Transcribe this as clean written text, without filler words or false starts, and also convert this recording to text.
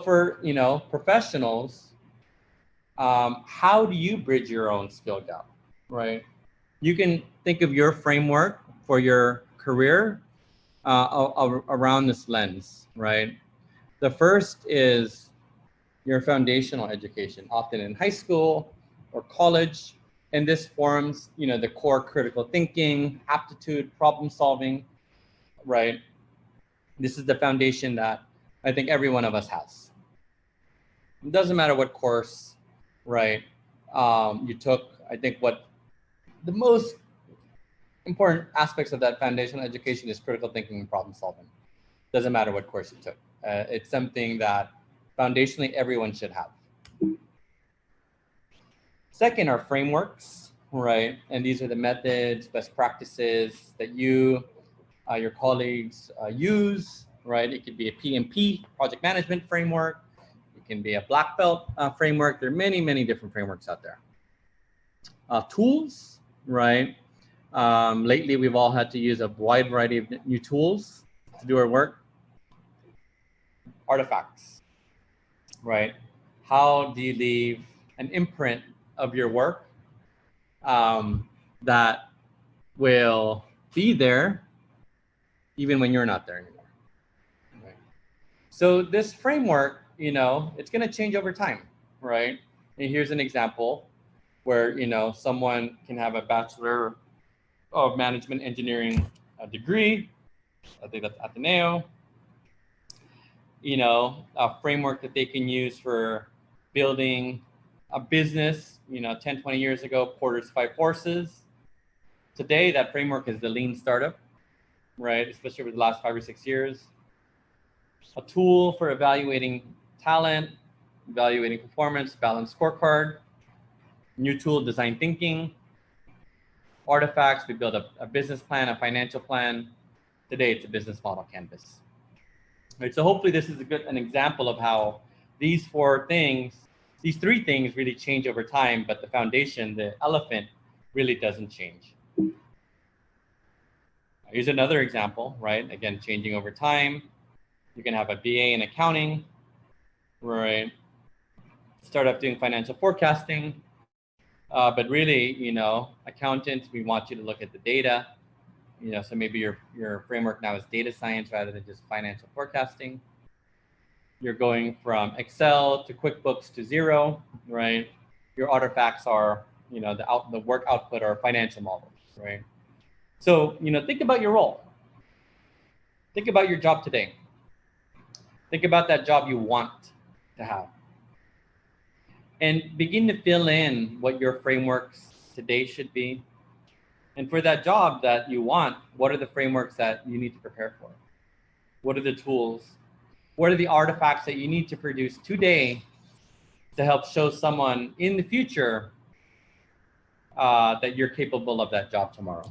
for, professionals, how do you bridge your own skill gap, right? You can think of your framework for your career around this lens, right? The first is your foundational education, often in high school or college. And this forms, the core critical thinking, aptitude, problem solving, right? This is the foundation that I think every one of us has. It doesn't matter what course, right, you took. I think what the most important aspects of that foundational education is critical thinking and problem solving. Doesn't matter what course you took. It's something that foundationally everyone should have. Second are frameworks, right? And these are the methods, best practices that you, your colleagues use, right? It could be a PMP, project management framework. It can be a black belt framework. There are many, many different frameworks out there. Tools, right? Lately, we've all had to use a wide variety of new tools to do our work. Artifacts, right? How do you leave an imprint of your work that will be there even when you're not there anymore? Right. So this framework, it's going to change over time, right? And here's an example where, someone can have a Bachelor of Management Engineering degree. I think that's Ateneo. A framework that they can use for building a business, 10, 20 years ago, Porter's 5 Forces. Today, that framework is the lean startup, right? Especially over the last 5 or 6 years. A tool for evaluating talent, evaluating performance, balanced scorecard. New tool, design thinking. Artifacts, we build a business plan, a financial plan. Today, it's a business model canvas. Right, so hopefully this is an example of how these 4 things, these 3 things really change over time, but the foundation, the elephant, really doesn't change. Here's another example, right? Again, changing over time. You can have a BA in accounting, right? Start up doing financial forecasting. But really, accountants, we want you to look at the data. So maybe your framework now is data science rather than just financial forecasting. You're going from Excel to QuickBooks to Xero, right? Your artifacts are, the work output are financial models, right? So, think about your role. Think about your job today. Think about that job you want to have. And begin to fill in what your frameworks today should be. And for that job that you want, what are the frameworks that you need to prepare for? What are the tools? What are the artifacts that you need to produce today to help show someone in the future that you're capable of that job tomorrow?